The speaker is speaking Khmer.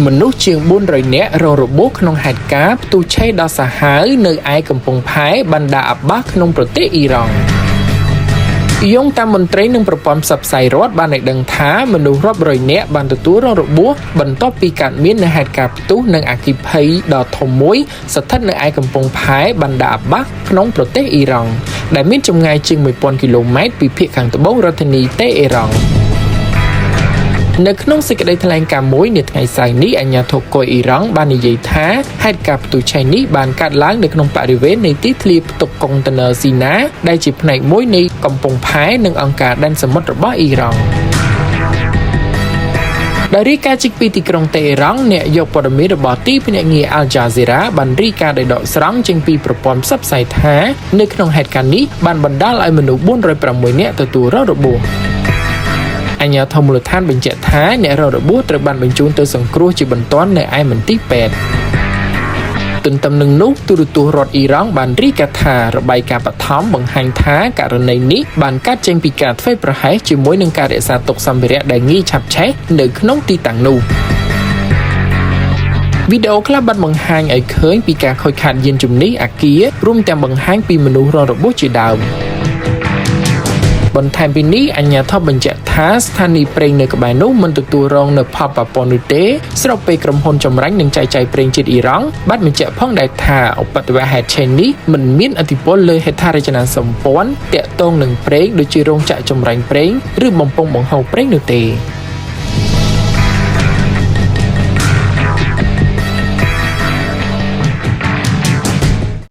មនុស្សជាង400នាក់រងរបួសក្នុងហេតុការណ៍ផ្ទុះឆេះដ៏សាហាវនៅឯកំពង់ផែបណ្ដាអាបាស់ក្នុងប្រទេសអ៊ីរ៉ង់យោងតាមមន្ត្រីនឹងប្រព័ន្ធផ្សព្វផ្សាយរដ្ឋបានឲ្យដឹងថាមនុស្សរាប់រយនាក់បានទទួលរងរបួសបន្ទាប់ពីកើតមាននៅហេតុការណ៍ផ្ទុះនិងអគ្គិភ័យដ៏ធំមួយស្ថិតនៅឯកំពង់ផែបណ្ដាអាបាស់ក្នុងប្រទេសអ៊ីរ៉ង់ដែលមានចម្ងាយជាង 1000 គីឡូម៉ែត្រពីភាគខាងត្បូងរដ្ឋធានីតេហេរ៉ង់នៅក្នុងសេចក្តីថ្លែងការណ៍មួយនាថ្ងៃសៅរ៍នេះអាជ្ញាធរកុយអ៊ីរ៉ង់បាននិយាយថាហេតុការណ៍ផ្ទុះឆេះនេះបានកើតឡើងនៅក្នុងបរិវេណនៃទីធ្លាផ្ទុកកុងតឺន័រស៊ីណាដែលជាផ្នែកមួយនៃកំពង់ផែនិងអង្គការដែនសមុទ្ររបស់អ៊ីរ៉ង់ដោយរាយការណ៍ចេញពីទីក្រុងតេហេរ៉ង់អ្នកយកព័ត៌មានរបស់ទីភ្នាក់ងារ Al Jazeera បានរាយការណ៍ដោយដកស្រង់ចេញពីប្រព័ន្ធផ្សព្វផ្សាយថានៅក្នុងហេតុការណ៍នេះបានបណ្ដាលឲ្យមនុស្ស406នាក់ទទួលរងរបួសអាជ្ញាធរមូលដ្ឋានបញ្ជាក់ថាអ្នករងរបួសត្រូវបានបញ្ជូនទៅសង្គ្រោះជាបន្ទាន់នៅឯមន្ទីរពេទ្យទន្ទឹមនឹងនោះទូរទស្សន៍រដ្ឋអ៊ីរ៉ង់បានរាយការណ៍ថារបាយការណ៍បឋមបង្ហាញថាករណីនេះបានកើតចេញពីការធ្វេសប្រហែសជាមួយនឹងការរក្សាទុកសម្ភារៈដែលងាយឆាប់ឆេះនៅក្នុងទីតាំងនោះវីដេអូខ្លះបានបង្ហាញឲ្យឃើញពីការខូចខាតយានជំនិះអគាររួមទាំងបង្ហាញពីមនុស្សរងរបួសជាដើមបន្ថែមពីនេះអាជ្ញាធរបញ្ជាក់ថាស្ថានីយ៍ប្រេងនៅក្បែរនោះមិនទទួលរងនៅផលប៉ះពាល់នោះទេស្របពេលក្រុមហ៊ុនចម្រាញ់និងចែកចាយប្រេងជាតិអ៊ីរ៉ង់បានបញ្ជាក់ផងដែរថាឧបទ្ទវហេតុឆេះនេះមិនមានឥទ្ធិពលលើហេដ្ឋារចនាសម្ព័ន្ធទាក់ទងនឹងប្រេងដូចជារោងចក្រចម្រាញ់ប្រេងឬបំពង់បង្ហូរប្រេងនោះទេ